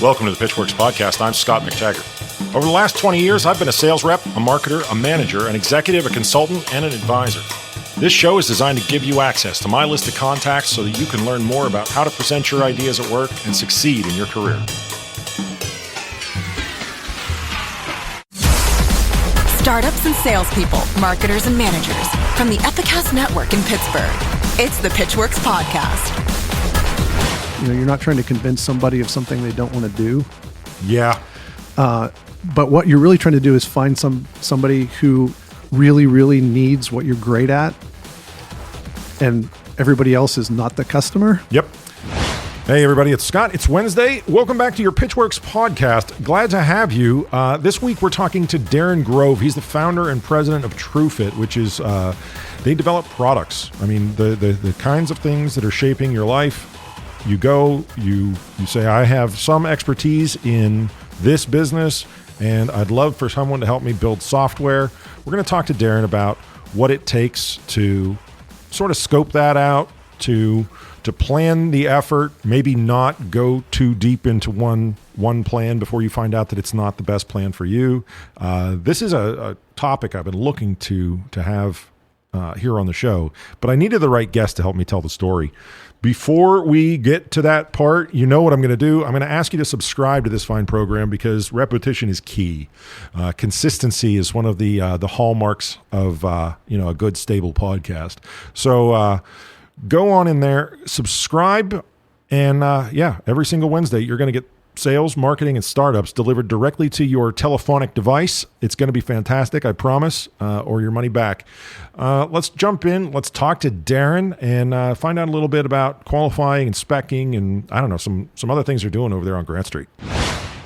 Welcome to the Pitchwerks podcast. I'm Scot MacTaggart. Over the last 20 years, I've been a sales rep, a marketer, a manager, an executive, a consultant, and an advisor. This show is designed to give you access to my list of contacts so that you can learn more about how to present your ideas at work and succeed in your career. Startups and salespeople, marketers and managers from the Epicast network in Pittsburgh. It's the Pitchwerks podcast. You know, you're not trying to convince somebody of something they don't want to do. Yeah. But what you're really trying to do is find somebody who really, really needs what you're great at, and everybody else is not the customer. Yep. Hey, everybody, it's Scott. It's Wednesday. Welcome back to your Pitchwerks podcast. Glad to have you. This week, we're talking to Darrin Grove. He's the founder and president of Truefit, which is, they develop products. I mean, the kinds of things that are shaping your life. You go, you say, I have some expertise in this business, and I'd love for someone to help me build software. We're going to talk to Darrin about what it takes to sort of scope that out, to plan the effort, maybe not go too deep into one plan before you find out that it's not the best plan for you. This is a topic I've been looking to have here on the show, but I needed the right guest to help me tell the story. Before we get to that part, you know what I'm going to do? I'm going to ask you to subscribe to this fine program because repetition is key. Consistency is one of the hallmarks of a good, stable podcast. So go on in there, subscribe, and every single Wednesday you're going to get sales, marketing, and startups delivered directly to your telephonic device. It's going to be fantastic, I promise, or your money back. Let's jump in. Let's talk to Darrin and find out a little bit about qualifying and speccing and, I don't know, some other things they're doing over there on Grant Street.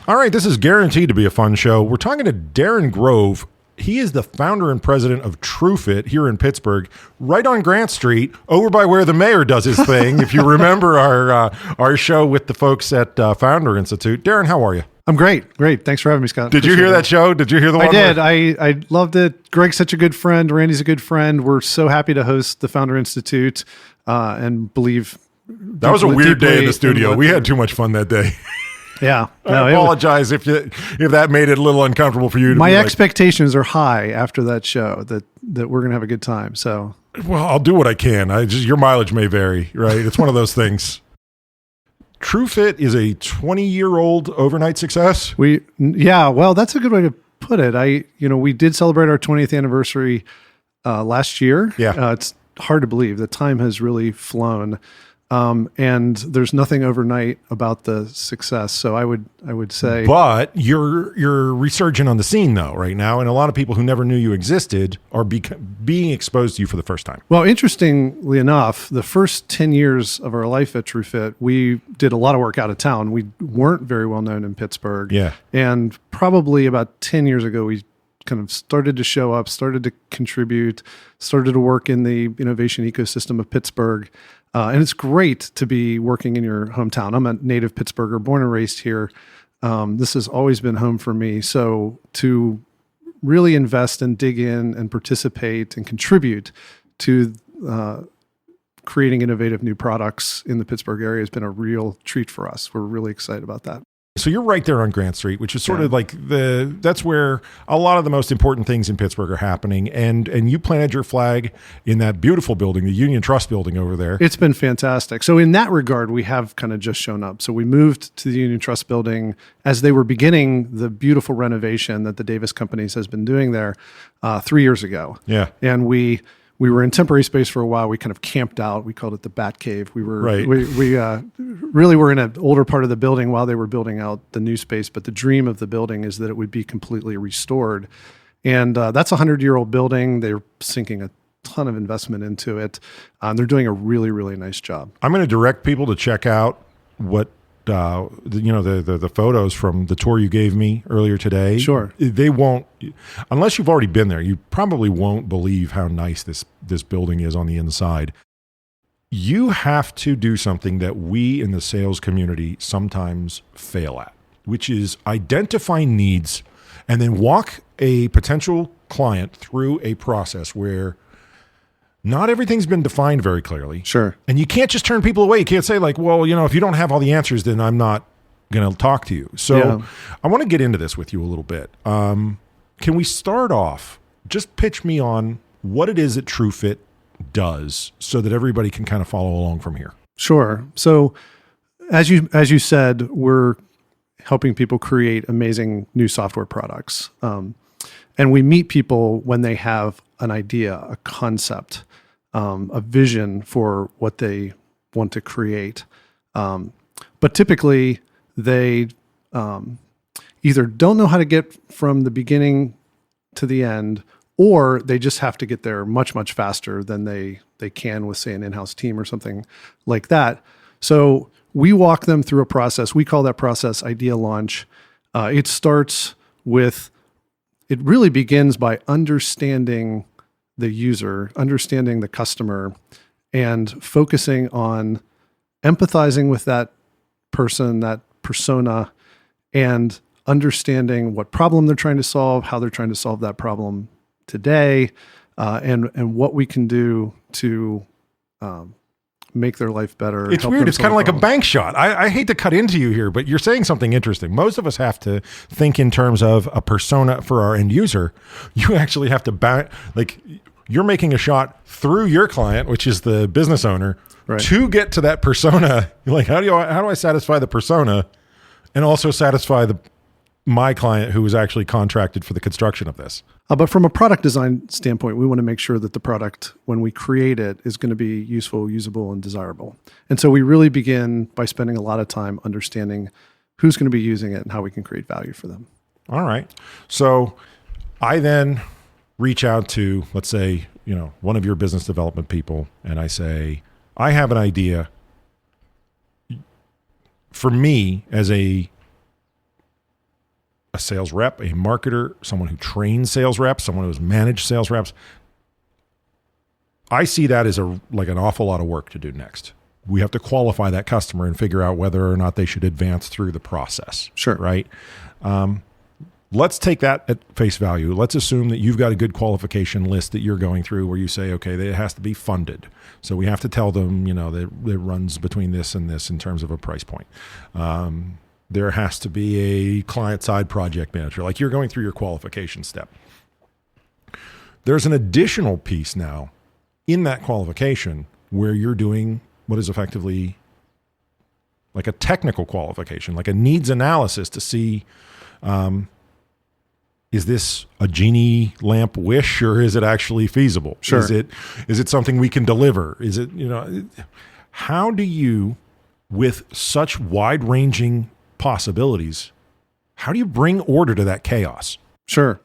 All right, this is guaranteed to be a fun show. We're talking to Darrin Grove. He is the founder and president of Truefit here in Pittsburgh, right on Grant Street, over by where the mayor does his thing. If you remember our show with the folks at Founder Institute. Darrin, how are you? I'm great. Thanks for having me, Scott. Did you hear that show? Did you hear the one? I did. I loved it. Greg's such a good friend. Randy's a good friend. We're so happy to host the Founder Institute and believe. That was a weird day in the studio. We had too much fun that day. Yeah. I apologize if that made it a little uncomfortable for you. My expectations are high after that show that we're going to have a good time. So, well, I'll do what I can. Your mileage may vary, right? It's one of those things. Truefit is a 20-year-old overnight success. Well, that's a good way to put it. We did celebrate our 20th anniversary last year. Yeah. It's hard to believe. The time has really flown. And there's nothing overnight about the success. So I would say, but you're resurgent on the scene though right now, and a lot of people who never knew you existed are being exposed to you for the first time. Well, interestingly enough, the first 10 years of our life at Truefit, we did a lot of work out of town. We weren't very well known in Pittsburgh. Yeah. And probably about 10 years ago, we kind of started to show up, started to contribute, started to work in the innovation ecosystem of Pittsburgh. And it's great to be working in your hometown. I'm a native Pittsburgher, born and raised here. This has always been home for me. So to really invest and dig in and participate and contribute to creating innovative new products in the Pittsburgh area has been a real treat for us. We're really excited about that. So you're right there on Grant Street, which is sort of like that's where a lot of the most important things in Pittsburgh are happening. And you planted your flag in that beautiful building, the Union Trust building over there. It's been fantastic. So in that regard, we have kind of just shown up. So we moved to the Union Trust building as they were beginning the beautiful renovation that the Davis Companies has been doing there 3 years ago. Yeah. And we were in temporary space for a while. We kind of camped out. We called it the Bat Cave. We really were in an older part of the building while they were building out the new space. But the dream of the building is that it would be completely restored. And that's a 100-year-old building. They're sinking a ton of investment into it. They're doing a really, really nice job. I'm going to direct people to check out what the photos from the tour you gave me earlier today. Sure. They won't, unless you've already been there, you probably won't believe how nice this building is on the inside. You have to do something that we in the sales community sometimes fail at, which is identify needs and then walk a potential client through a process where not everything's been defined very clearly. Sure. And you can't just turn people away. You can't say like, well, if you don't have all the answers, then I'm not going to talk to you. So I want to get into this with you a little bit. Can we start off, just pitch me on what it is that Truefit does so that everybody can kind of follow along from here. Sure. So as you said, we're helping people create amazing new software products. And we meet people when they have an idea, a concept, a vision for what they want to create. But typically they either don't know how to get from the beginning to the end, or they just have to get there much, much faster than they can with, say, an in-house team or something like that. So we walk them through a process. We call that process idea launch. It really begins by understanding the user, understanding the customer, and focusing on empathizing with that person, that persona, and understanding what problem they're trying to solve, how they're trying to solve that problem today, and what we can do to make their life better. It's weird. It's kind of like a bank shot. I hate to cut into you here, but you're saying something interesting. Most of us have to think in terms of a persona for our end user. You actually have to you're making a shot through your client, which is the business owner, right, to get to that persona. You're like, how do I satisfy the persona and also satisfy my client who was actually contracted for the construction of this? But from a product design standpoint, we want to make sure that the product, when we create it, is going to be useful, usable, and desirable. And so we really begin by spending a lot of time understanding who's going to be using it and how we can create value for them. All right. So I then reach out to, let's say, one of your business development people, and I say, I have an idea for me as a sales rep, a marketer, someone who trains sales reps, someone who's managed sales reps. I see that as an awful lot of work to do next. We have to qualify that customer and figure out whether or not they should advance through the process. Sure. Right? Let's take that at face value. Let's assume that you've got a good qualification list that you're going through where you say, okay, it has to be funded. So we have to tell them, that it runs between this and this in terms of a price point. There has to be a client-side project manager. Like you're going through your qualification step. There's an additional piece now in that qualification where you're doing what is effectively like a technical qualification, like a needs analysis to see, is this a genie lamp wish or is it actually feasible? Sure. Is it something we can deliver? Is it, how do you, with such wide-ranging possibilities, how do you bring order to that chaos? Sure.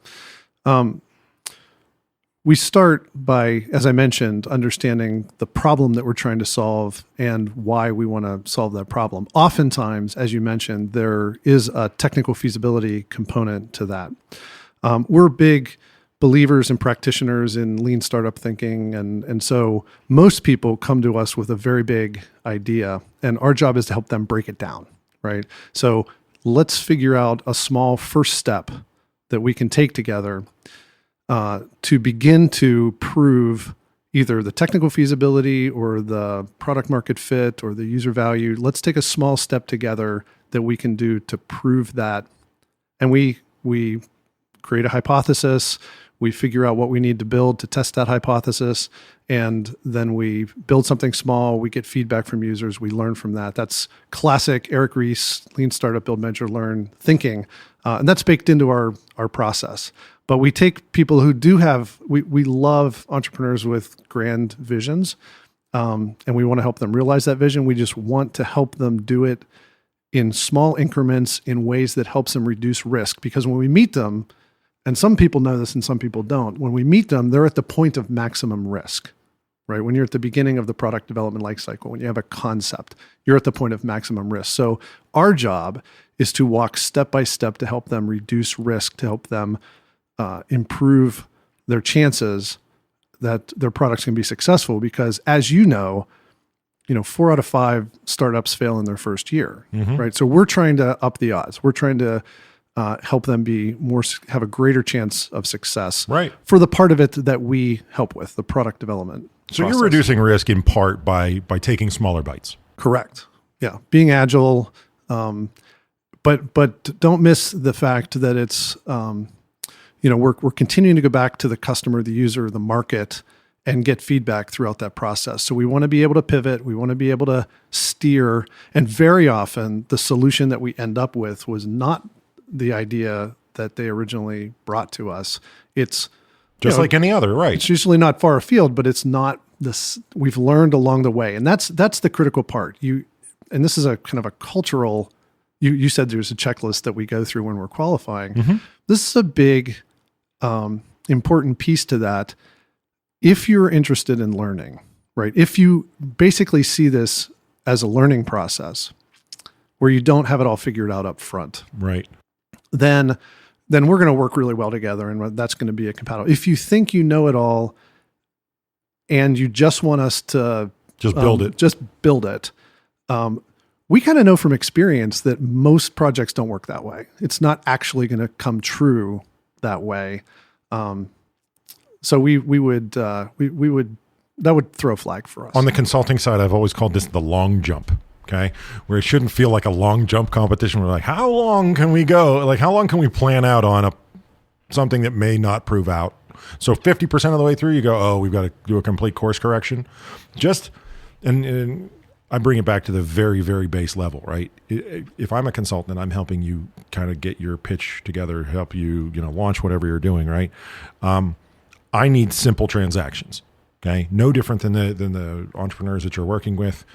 We start by, as I mentioned, understanding the problem that we're trying to solve and why we want to solve that problem. Oftentimes, as you mentioned, there is a technical feasibility component to that. We're big believers and practitioners in lean startup thinking, and so most people come to us with a very big idea, and our job is to help them break it down. Right. So let's figure out a small first step that we can take together to begin to prove either the technical feasibility or the product market fit or the user value. Let's take a small step together that we can do to prove that. And we create a hypothesis. We figure out what we need to build to test that hypothesis. And then we build something small. We get feedback from users. We learn from that. That's classic Eric Ries, lean startup, build, measure, learn thinking. And that's baked into our process. But we take people who do have, we love entrepreneurs with grand visions. And we want to help them realize that vision. We just want to help them do it in small increments in ways that helps them reduce risk. Because when we meet them, and some people know this and some people don't, when we meet them, they're at the point of maximum risk, right? When you're at the beginning of the product development lifecycle, when you have a concept, you're at the point of maximum risk. So our job is to walk step by step to help them reduce risk, to help them improve their chances that their products can be successful. Because as you know, 4 out of 5 startups fail in their first year, right? So we're trying to up the odds. We're trying to help them have a greater chance of success, right, for the part of it that we help with, the product development. So process. You're reducing risk in part by taking smaller bites. Correct. Yeah, being agile, But don't miss the fact that it's, we're continuing to go back to the customer, the user, the market, and get feedback throughout that process. So we want to be able to pivot. We want to be able to steer. And very often the solution that we end up with was not the idea that they originally brought to us. It's just like any other, right? It's usually not far afield, but it's not this. We've learned along the way. And that's the critical part. And this is a kind of a cultural, you said there's a checklist that we go through when we're qualifying. Mm-hmm. This is a big, important piece to that. If you're interested in learning, right? If you basically see this as a learning process where you don't have it all figured out up front, right? Then we're going to work really well together, and that's going to be a compatible. If you think you know it all and you just want us to just build it, we kind of know from experience that most projects don't work that way. It's not actually going to come true that way. So we would that would throw a flag for us. On the consulting side, I've always called this the long jump. Okay, where it shouldn't feel like a long jump competition. We're like, how long can we go? Like, how long can we plan out on something that may not prove out? So 50% of the way through, you go, oh, we've got to do a complete course correction. And I bring it back to the very, very base level, right? If I'm a consultant, I'm helping you kind of get your pitch together, help you, launch whatever you're doing, right? I need simple transactions. Okay, no different than the entrepreneurs that you're working with.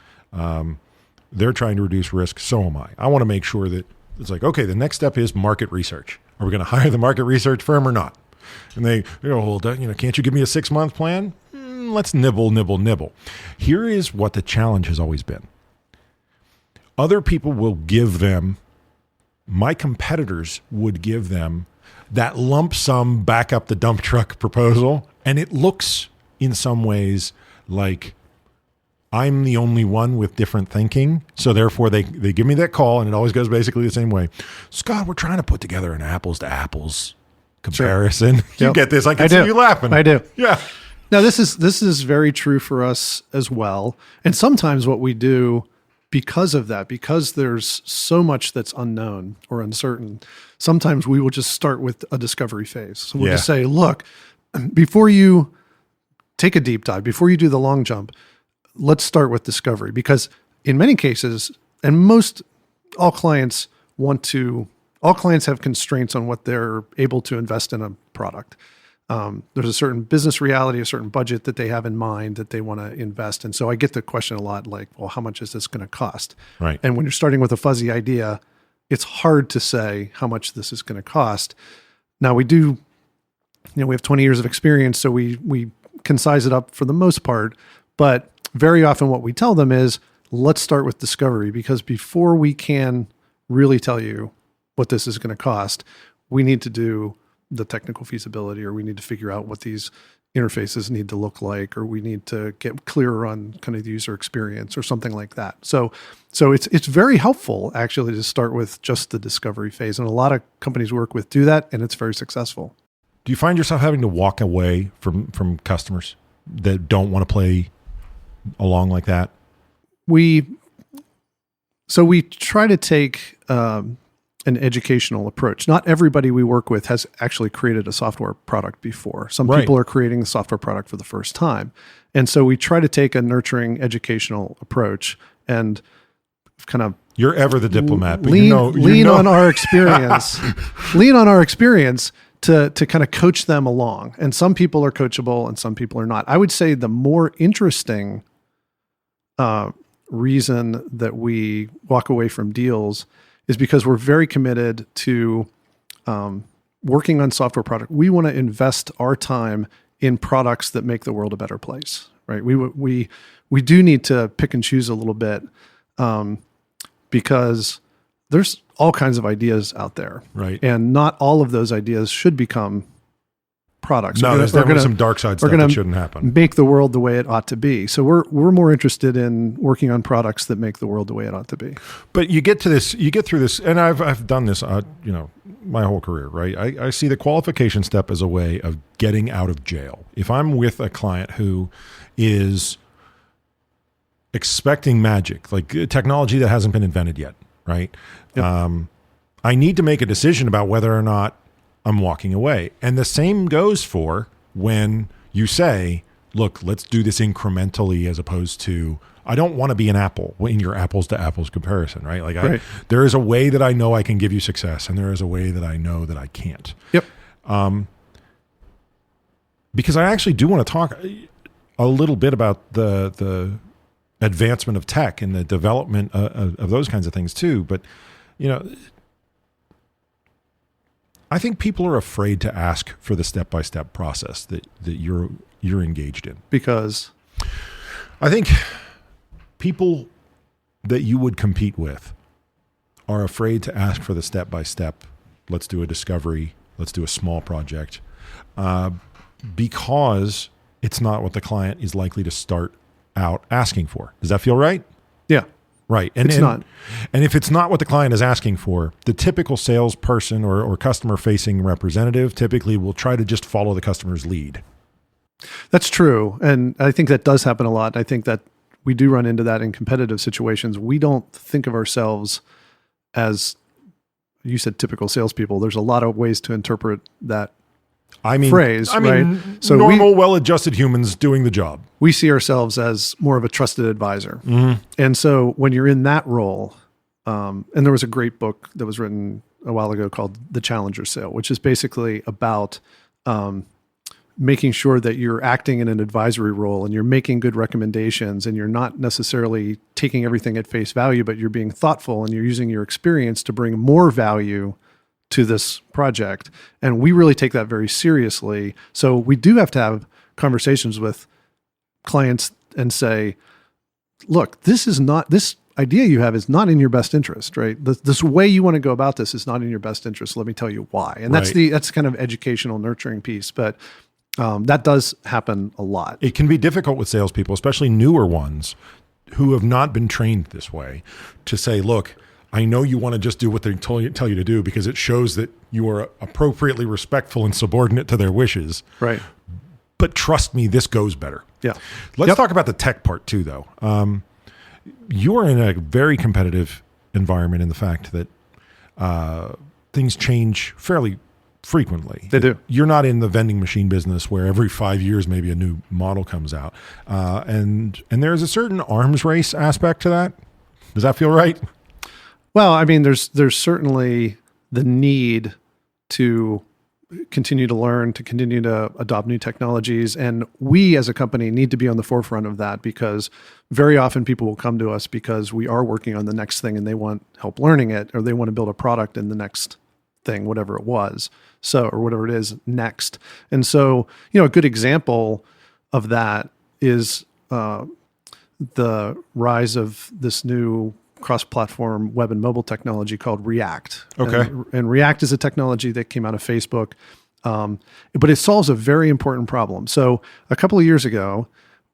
They're trying to reduce risk. So am I. I want to make sure that it's like, okay, the next step is market research. Are we going to hire the market research firm or not? And they go, well, can't you give me a 6-month plan? Let's nibble. Here is what the challenge has always been. Other people will give them, my competitors would give them that lump sum back up the dump truck proposal. And it looks in some ways like I'm the only one with different thinking. So therefore they give me that call, and it always goes basically the same way. Scott, we're trying to put together an apples to apples comparison. Sure. You get this. I can see you laughing. I do. Yeah. Now this is very true for us as well. And sometimes what we do because of that, because there's so much that's unknown or uncertain, sometimes we will just start with a discovery phase. So we'll just say, look, before you take a deep dive, before you do the long jump, let's start with discovery, because in many cases, and all clients have constraints on what they're able to invest in a product. There's a certain business reality, a certain budget that they have in mind that they want to invest in. So I get the question a lot, like, well, how much is this going to cost? Right. And when you're starting with a fuzzy idea, it's hard to say how much this is going to cost. Now we have 20 years of experience, so we can size it up for the most part, but very often what we tell them is, let's start with discovery, because before we can really tell you what this is going to cost, we need to do the technical feasibility, or we need to figure out what these interfaces need to look like, or we need to get clearer on kind of the user experience or something like that. So it's very helpful actually to start with just the discovery phase. And a lot of companies we work with do that, and it's very successful. Do you find yourself having to walk away from customers that don't want to play along like that? We try to take an educational approach. Not everybody we work with has actually created a software product before. Some people are creating the software product for the first time. And so we try to take a nurturing educational approach and kind of... You're ever the diplomat. But lean on our experience. Lean on our experience to kind of coach them along. And some people are coachable and some people are not. I would say the more interesting reason that we walk away from deals is because we're very committed to working on software product. We want to invest our time in products that make the world a better place, right? We do need to pick and choose a little bit because there's all kinds of ideas out there, right? And not all of those ideas should become products. No, there's definitely some dark side stuff that shouldn't happen. Make the world the way it ought to be. So we're more interested in working on products that make the world the way it ought to be. But you get through this, and I've done this, my whole career, right? I see the qualification step as a way of getting out of jail. If I'm with a client who is expecting magic, like technology that hasn't been invented yet, right? Yep. I need to make a decision about whether or not I'm walking away. And the same goes for when you say, look, let's do this incrementally as opposed to, I don't want to be an Apple in your apples to apples comparison, right? Like Right. there is a way that I know I can give you success and there is a way that I know that I can't. Yep. Because I actually do want to talk a little bit about the advancement of tech and the development of those kinds of things too. But, I think people are afraid to ask for the step-by-step process that you're engaged in. Because I think people that you would compete with are afraid to ask for the step-by-step. Let's do a discovery. Let's do a small project. Because it's not what the client is likely to start out asking for. Does that feel right? yeah, Right. it's not. And if it's not what the client is asking for, the typical salesperson or customer-facing representative typically will try to just follow the customer's lead. That's true. And I think that does happen a lot. I think that we do run into that in competitive situations. We don't think of ourselves as, you said, typical salespeople. There's a lot of ways to interpret that phrase, right? So normal, well-adjusted humans doing the job. We see ourselves as more of a trusted advisor. Mm-hmm. And so when you're in that role, and there was a great book that was written a while ago called The Challenger Sale, which is basically about making sure that you're acting in an advisory role and you're making good recommendations and you're not necessarily taking everything at face value, but you're being thoughtful and you're using your experience to bring more value to this project. And we really take that very seriously. So we do have to have conversations with clients and say, look, this idea you have is not in your best interest, right? This way you want to go about this is not in your best interest. Let me tell you why. And that's kind of educational nurturing piece, but that does happen a lot. It can be difficult with salespeople, especially newer ones who have not been trained this way, to say, look, I know you want to just do what they tell you to do because it shows that you are appropriately respectful and subordinate to their wishes. Right. But trust me, this goes better. Yeah. Let's talk about the tech part too, though. You are in a very competitive environment in the fact that things change fairly frequently. They do. You're not in the vending machine business where every 5 years maybe a new model comes out. And there's a certain arms race aspect to that. Does that feel right? Well, I mean, there's certainly the need to continue to learn, to continue to adopt new technologies. And we as a company need to be on the forefront of that because very often people will come to us because we are working on the next thing and they want help learning it, or they want to build a product in the next thing, whatever it was. So, or whatever it is next. And so, a good example of that is the rise of this new cross-platform web and mobile technology called React. Okay. And React is a technology that came out of Facebook, but it solves a very important problem. So a couple of years ago,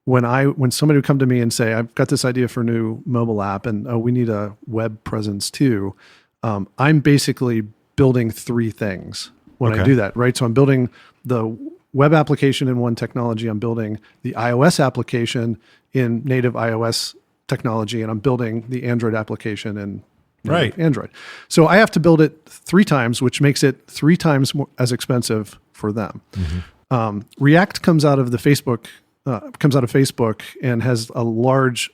when somebody would come to me and say, I've got this idea for a new mobile app and we need a web presence too, I'm basically building three things when I do that, right? So I'm building the web application in one technology, I'm building the iOS application in native iOS technology, and I'm building the Android application in Android. So I have to build it 3 times, which makes it 3 times more as expensive for them. Mm-hmm. React comes out of Facebook and has a large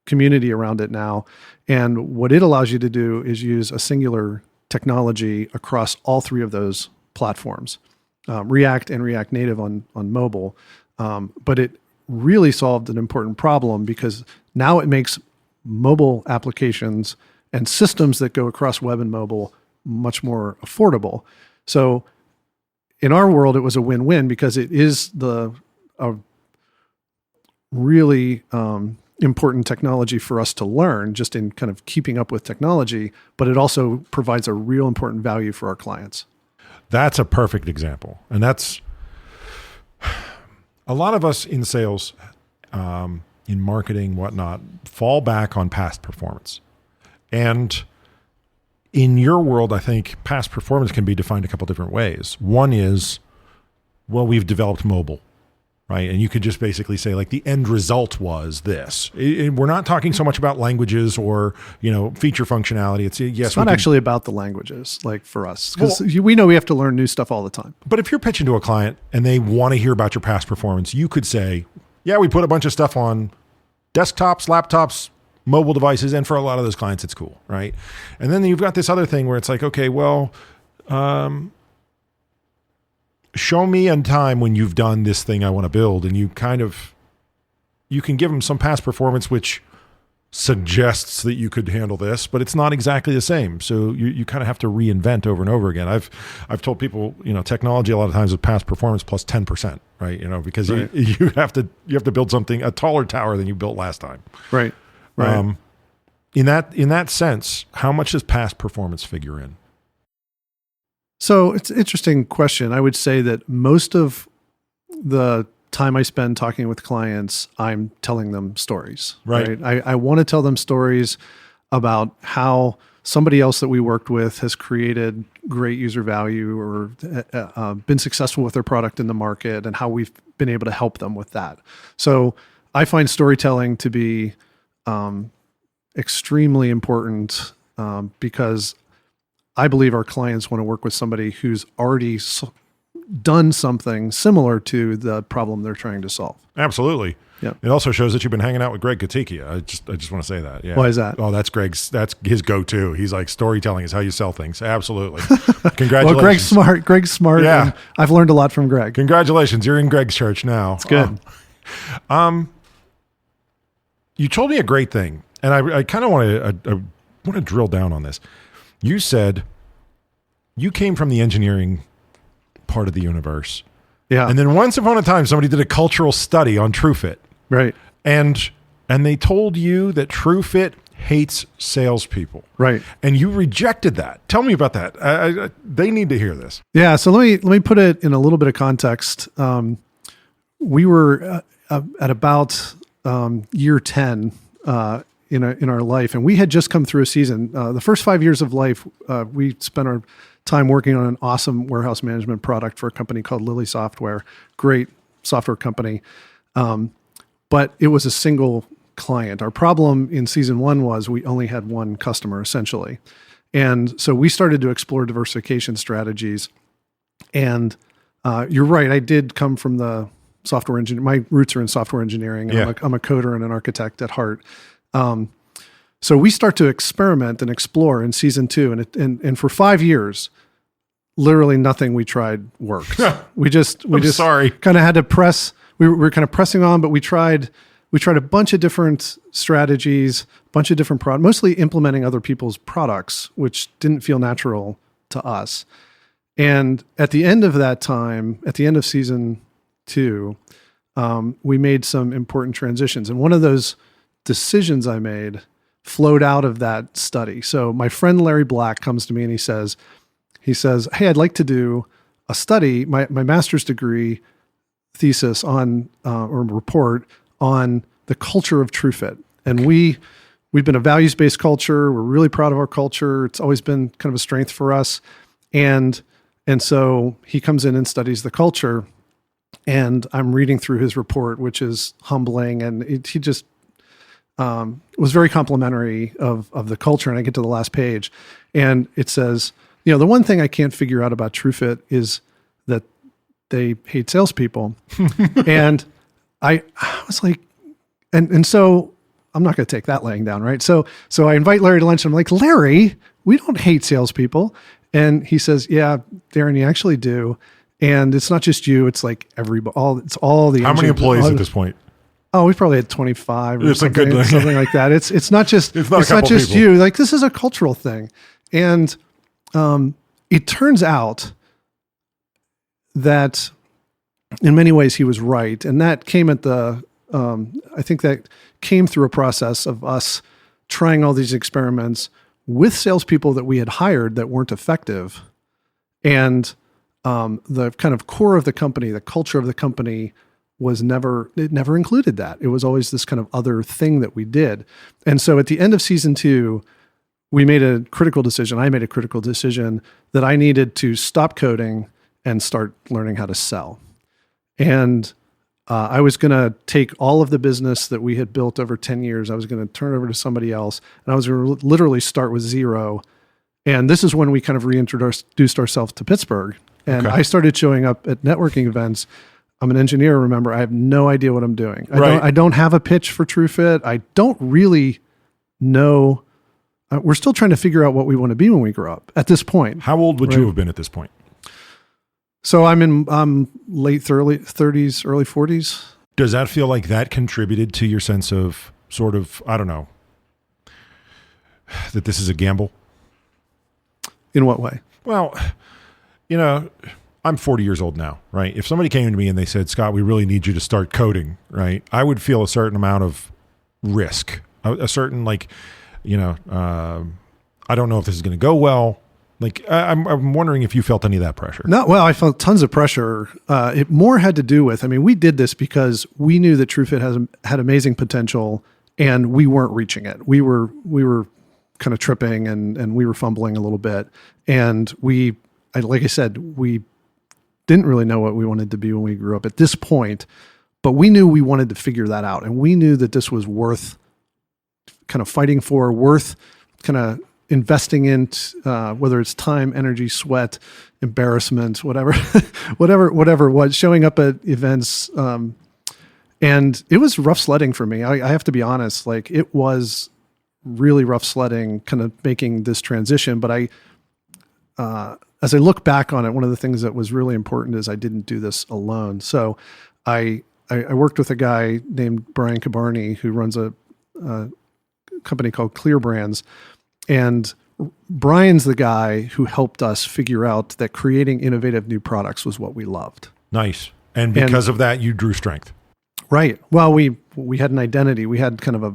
community around it now. And what it allows you to do is use a singular technology across all 3 of those platforms, React and React Native on mobile. But it really solved an important problem because now it makes mobile applications and systems that go across web and mobile much more affordable. So in our world, it was a win-win because it is a really important technology for us to learn just in kind of keeping up with technology, but it also provides a real important value for our clients. That's a perfect example. And that's a lot of us in sales, in marketing, whatnot, fall back on past performance. And in your world, I think past performance can be defined a couple different ways. One is, well, we've developed mobile, right? And you could just basically say like the end result was this. We're not talking so much about languages or, feature functionality. It's not actually about the languages, like for us, because we know we have to learn new stuff all the time. But if you're pitching to a client and they want to hear about your past performance, you could say, yeah, we put a bunch of stuff on desktops, laptops, mobile devices, and for a lot of those clients, it's cool, right? And then you've got this other thing where it's like, okay, well, show me a time when you've done this thing I want to build, and you can give them some past performance which suggests that you could handle this, but it's not exactly the same. So you kind of have to reinvent over and over again. I've told people, technology a lot of times is past performance plus 10%, right? Because right. you have to build a taller tower than you built last time. Right. Right. In that sense, how much does past performance figure in? So it's an interesting question. I would say that most of the time I spend talking with clients, I'm telling them stories. Right. I want to tell them stories about how somebody else that we worked with has created great user value or been successful with their product in the market, and how we've been able to help them with that. So I find storytelling to be extremely important because I believe our clients want to work with somebody who's already done something similar to the problem they're trying to solve. Absolutely. Yeah. It also shows that you've been hanging out with Greg Katikia. I just want to say that. Yeah. Why is that? Oh, that's his go-to. He's like, storytelling is how you sell things. Absolutely. Congratulations. Well, Greg's smart. Yeah. And I've learned a lot from Greg. Congratulations. You're in Greg's church now. It's good. You told me a great thing, and I kind of want to drill down on this. You said you came from the engineering part of the universe. Yeah. And then once upon a time, somebody did a cultural study on Truefit. Right. And they told you that Truefit hates salespeople. Right. And you rejected that. Tell me about that. They need to hear this. Yeah. So let me put it in a little bit of context. We were at about year 10 in our life, and we had just come through a season. The first 5 years of life, we spent our time working on an awesome warehouse management product for a company called Lilly Software. Great software company. But it was a single client. Our problem in season 1 was we only had one customer essentially. And so we started to explore diversification strategies. And you're right, I did come from the software engineering. My roots are in software engineering. Yeah. I'm a coder and an architect at heart. So we start to experiment and explore in season 2, and for 5 years, literally nothing we tried worked. we just kind of had to press. We were kind of pressing on, but we tried a bunch of different strategies, a bunch of different products, mostly implementing other people's products, which didn't feel natural to us. And at the end of that time, at the end of season 2, we made some important transitions, and one of those decisions I made flowed out of that study. So my friend Larry Black comes to me and he says, "Hey, I'd like to do a study, my master's degree thesis on or report on the culture of Truefit." And we've been a values-based culture. We're really proud of our culture. It's always been kind of a strength for us. And so he comes in and studies the culture, and I'm reading through his report, which is humbling, and he just was very complimentary of the culture. And I get to the last page, and it says, the one thing I can't figure out about Truefit is that they hate salespeople. And I was like, and so I'm not going to take that laying down, right? So I invite Larry to lunch, and I'm like, "Larry, we don't hate salespeople." And he says, "Yeah, Darrin, you actually do. And it's not just you; it's like everybody. It's all the. How many employees at this point? Oh, we probably had 25 or it's something like that. It's not just it's not just people. You. Like, this is a cultural thing, and it turns out that in many ways he was right, and that came at the. I think that came through a process of us trying all these experiments with salespeople that we had hired that weren't effective, and the kind of core of the company, the culture of the company. It never included that. It was always this kind of other thing that we did. And so at the end of season 2, we made a critical decision. I made a critical decision that I needed to stop coding and start learning how to sell. And I was going to take all of the business that we had built over 10 years. I was going to turn it over to somebody else, and I was going to literally start with zero. And this is when we kind of reintroduced ourselves to Pittsburgh. And I started showing up at networking events. I'm an engineer, remember. I have no idea what I'm doing. I don't have a pitch for Truefit. I don't really know. We're still trying to figure out what we want to be when we grow up at this point. How old would you have been at this point? So I'm in late 30s, early 40s. Does that feel like that contributed to your sense of sort of, I don't know, that this is a gamble? In what way? Well, I'm 40 years old now, right? If somebody came to me and they said, Scott, we really need you to start coding, right? I would feel a certain amount of risk, a certain I don't know if this is going to go well. Like, I'm wondering if you felt any of that pressure. No, well, I felt tons of pressure. It more had to do with, we did this because we knew that Truefit had amazing potential and we weren't reaching it. We were kind of tripping and we were fumbling a little bit. And like I said, we didn't really know what we wanted to be when we grew up at this point, but we knew we wanted to figure that out. And we knew that this was worth kind of fighting for, worth kind of investing in, whether it's time, energy, sweat, embarrassment, whatever, whatever it was, showing up at events. And it was rough sledding for me. I have to be honest, like it was really rough sledding, kind of making this transition. But as I look back on it, one of the things that was really important is I didn't do this alone. So I worked with a guy named Brian Cabarney who runs a company called Clear Brands. And Brian's the guy who helped us figure out that creating innovative new products was what we loved. Nice. And because of that, you drew strength. Right. Well, we had an identity. We had kind of a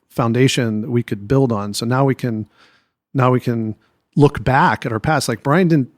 foundation that we could build on. So now we can look back at our past. Like Brian didn't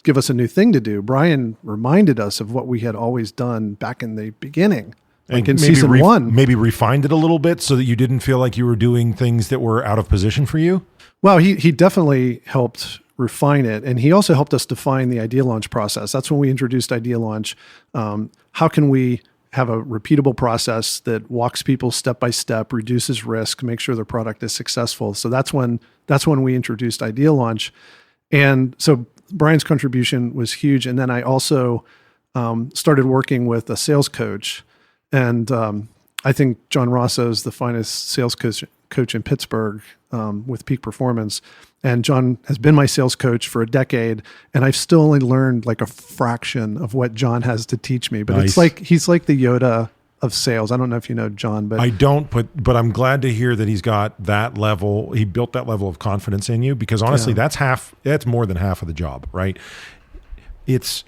give us a new thing to do. Brian reminded us of what we had always done back in the beginning. Like in season one. Maybe refined it a little bit so that you didn't feel like you were doing things that were out of position for you? Well, he definitely helped refine it. And he also helped us define the idea launch process. That's when we introduced idea launch. How can we have a repeatable process that walks people step by step, reduces risk, make sure their product is successful? So that's when we introduced idea launch. And so Brian's contribution was huge. And then I also started working with a sales coach. And I think John Rosso is the finest sales coach in Pittsburgh with Peak Performance. And John has been my sales coach for a decade, and I've still only learned like a fraction of what John has to teach me. But It's like he's like the Yoda of sales. I don't know if you know John, but I don't. But I'm glad to hear that he's got that level. He built that level of confidence in you, because honestly, that's more than half of the job, right? It's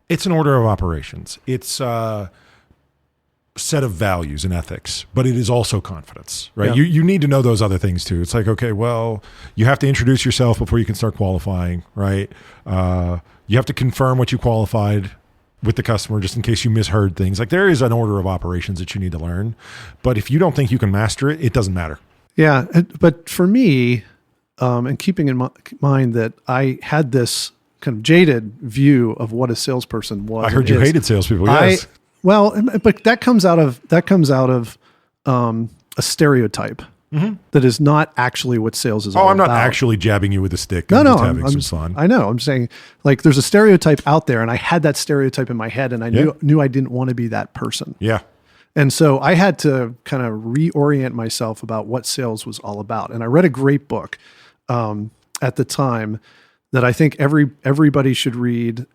an order of operations. It's a set of values and ethics, but it is also confidence, right? Yeah. You need to know those other things too. It's like, okay, well, you have to introduce yourself before you can start qualifying, right? You have to confirm what you qualified with the customer just in case you misheard things. Like there is an order of operations that you need to learn, but if you don't think you can master it, it doesn't matter. Yeah. But for me, and keeping in mind that I had this kind of jaded view of what a salesperson was. I heard you hated salespeople. Yes. But that comes out of a stereotype that is not actually what sales is all about. I'm not actually jabbing you with a stick. No, just having some fun. I know. I'm saying like there's a stereotype out there, and I had that stereotype in my head, and I knew I didn't want to be that person. Yeah. And so I had to kind of reorient myself about what sales was all about. And I read a great book at the time that I think everybody should read.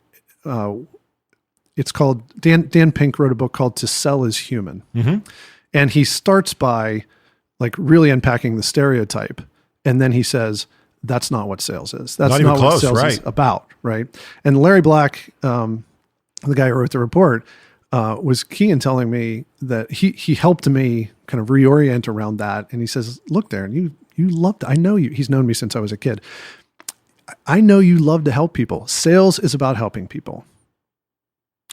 It's called, Dan Pink wrote a book called To Sell is Human. Mm-hmm. And he starts by like really unpacking the stereotype. And then he says, that's not what sales is. That's not what sales is about, right? And Larry Black, the guy who wrote the report, was key in telling me that he helped me kind of reorient around that. And he says, look, Darrin, you love to, I know you, he's known me since I was a kid. I know you love to help people. Sales is about helping people.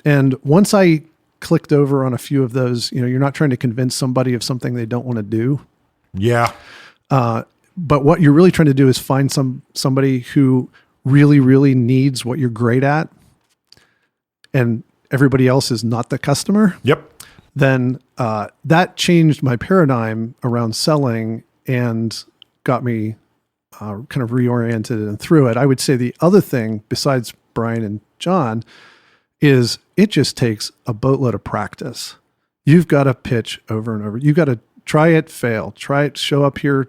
And once I clicked over on a few of those, you're not trying to convince somebody of something they don't want to do. Yeah. But what you're really trying to do is find somebody who really, really needs what you're great at and everybody else is not the customer, Yep. then that changed my paradigm around selling and got me kind of reoriented and through it. I would say the other thing besides Brian and John is it just takes a boatload of practice. You've got to pitch over and over. You've got to try it, fail, try it, show up here,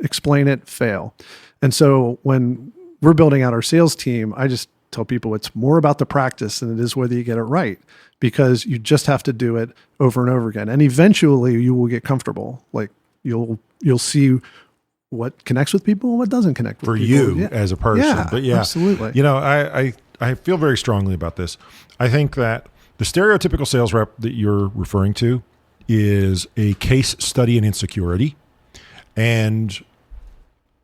explain it, fail. And so when we're building out our sales team, I just tell people it's more about the practice than it is whether you get it right, because you just have to do it over and over again. And eventually you will get comfortable. Like you'll see what connects with people and what doesn't connect with For people. you as a person. Yeah, But yeah, absolutely. You know, I feel very strongly about this. I think that the stereotypical sales rep that you're referring to is a case study in insecurity. And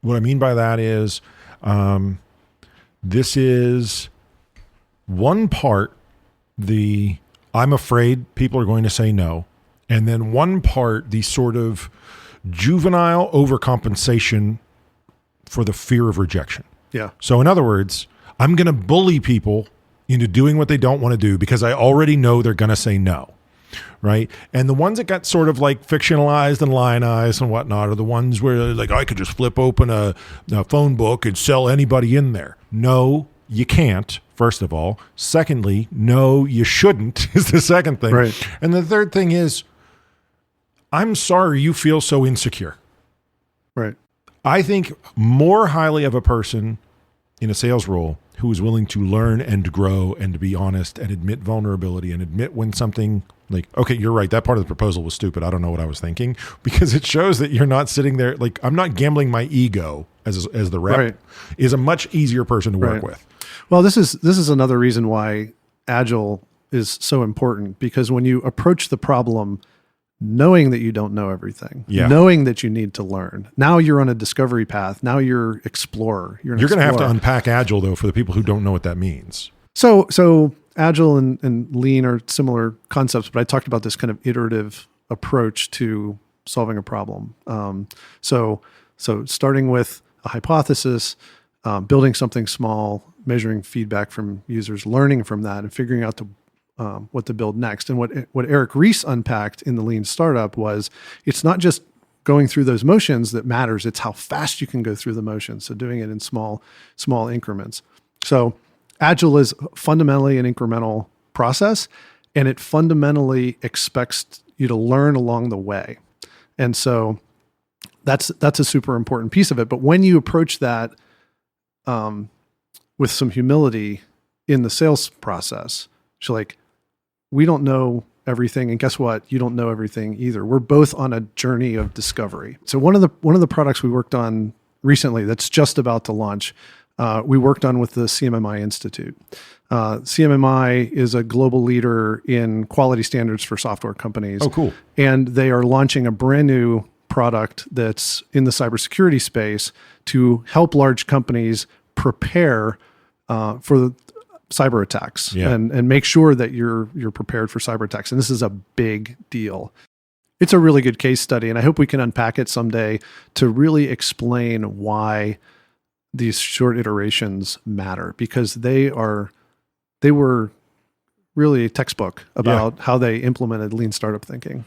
what I mean by that is this is one part I'm afraid people are going to say no. And then one part, the sort of juvenile overcompensation for the fear of rejection. Yeah. So in other words, I'm going to bully people into doing what they don't want to do because I already know they're going to say no. Right. And the ones that got sort of like fictionalized and lionized and whatnot are the ones where like, I could just flip open a phone book and sell anybody in there. No, you can't, first of all. Secondly, no, you shouldn't is the second thing. Right. And the third thing is, I'm sorry you feel so insecure. Right. I think more highly of a person in a sales role who is willing to learn and grow and to be honest and admit vulnerability and admit when something like, okay, you're right, that part of the proposal was stupid. I don't know what I was thinking, because it shows that you're not sitting there like, I'm not gambling my ego as the rep. Right. Is a much easier person to work Right. with. Well, this is another reason why Agile is so important, because when you approach the problem knowing that you don't know everything, knowing that you need to learn, now you're on a discovery path. Now you're explorer. You're going to have to unpack Agile though for the people who don't know what that means. So Agile and Lean are similar concepts, but I talked about this kind of iterative approach to solving a problem. So starting with a hypothesis, building something small, measuring feedback from users, learning from that, and figuring out what to build next. And what Eric Ries unpacked in the Lean Startup was, it's not just going through those motions that matters, it's how fast you can go through the motions. So doing it in small increments. So Agile is fundamentally an incremental process, and it fundamentally expects you to learn along the way. And so that's a super important piece of it. But when you approach that with some humility in the sales process, it's like, we don't know everything, and guess what? You don't know everything either. We're both on a journey of discovery. So one of the products we worked on recently that's just about to launch, we worked on with the CMMI Institute. CMMI is a global leader in quality standards for software companies. Oh, cool. And they are launching a brand new product that's in the cybersecurity space to help large companies prepare for the cyber attacks and make sure that you're prepared for cyber attacks. And this is a big deal. It's a really good case study, and I hope we can unpack it someday to really explain why these short iterations matter, because they were really a textbook about how they implemented lean startup thinking.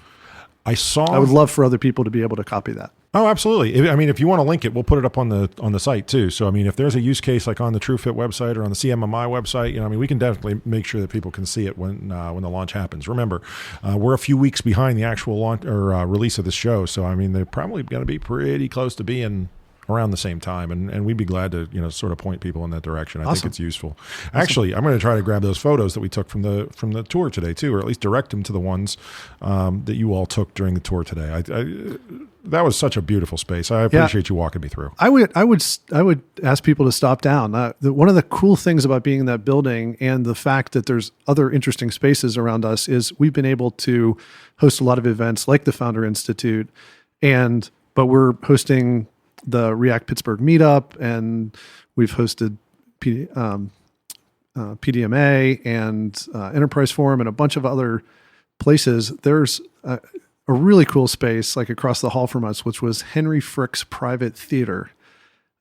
I would love for other people to be able to copy that. Oh, absolutely. I mean, if you want to link it, we'll put it up on the site too. So, I mean, if there's a use case like on the Truefit website or on the CMMI website, I mean, we can definitely make sure that people can see it when the launch happens. Remember, we're a few weeks behind the actual launch or release of the show. So, I mean, they're probably going to be pretty close to being around the same time, and we'd be glad to sort of point people in that direction. I think it's useful. Awesome. Actually, I'm going to try to grab those photos that we took from the tour today too, or at least direct them to the ones that you all took during the tour today. That was such a beautiful space. I appreciate you walking me through. I would ask people to stop down. One of the cool things about being in that building and the fact that there's other interesting spaces around us is we've been able to host a lot of events like the Founder Institute, but we're hosting the React Pittsburgh meetup, and we've hosted PDMA and Enterprise Forum and a bunch of other places. There's a really cool space like across the hall from us, which was Henry Frick's private theater.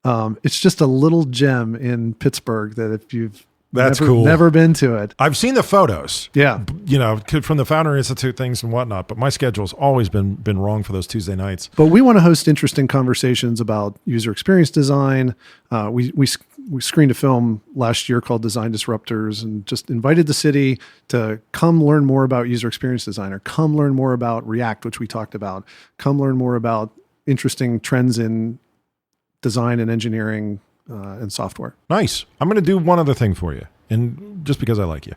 It's just a little gem in Pittsburgh that if you've That's cool. Never been to it. I've seen the photos. Yeah. From the Founder Institute things and whatnot, but my schedule's always been wrong for those Tuesday nights. But we want to host interesting conversations about user experience design. We screened a film last year called Design Disruptors and just invited the city to come learn more about user experience design, or come learn more about React, which we talked about, come learn more about interesting trends in design and engineering and software. Nice. I'm going to do one other thing for you, and just because I like you.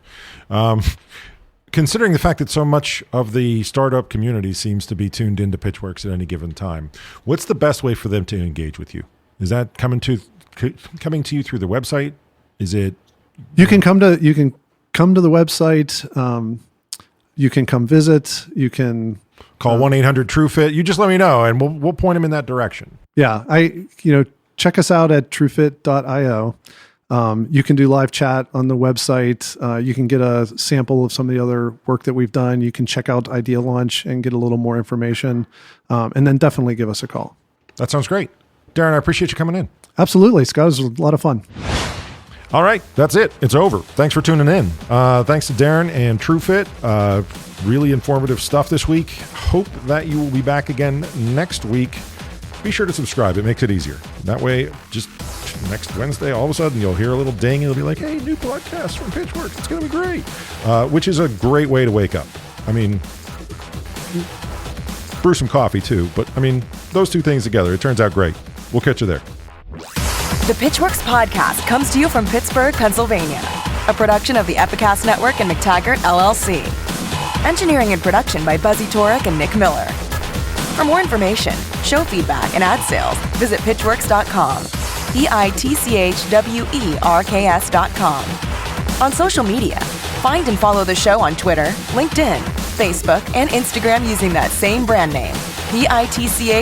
Considering the fact that so much of the startup community seems to be tuned into Pitchwerks at any given time, what's the best way for them to engage with you? Is that coming to you through the website? Is it? You can come to the website. You can come visit. You can call 1-800-TrueFit. You just let me know, and we'll point them in that direction. Yeah, check us out at truefit.io. You can do live chat on the website. You can get a sample of some of the other work that we've done. You can check out Idea Launch and get a little more information. And then definitely give us a call. That sounds great. Darrin, I appreciate you coming in. Absolutely, Scott. It was a lot of fun. All right, that's it. It's over. Thanks for tuning in. Thanks to Darrin and TrueFit. Really informative stuff this week. Hope that you will be back again next week. Be sure to subscribe. It makes it easier. That way, just next Wednesday, all of a sudden, you'll hear a little ding. It'll be like, hey, new podcast from Pitchwerks. It's going to be great. Which is a great way to wake up. I mean, brew some coffee too. But I mean, those two things together, it turns out great. We'll catch you there. The Pitchwerks podcast comes to you from Pittsburgh, Pennsylvania, a production of the Epicast Network and MacTaggart, LLC. Engineering and production by Buzzy Torek and Nick Miller. For more information, show feedback, and ad sales, visit pitchwerks.com. pitchwerks.com. On social media, find and follow the show on Twitter, LinkedIn, Facebook, and Instagram using that same brand name, pitchwerks.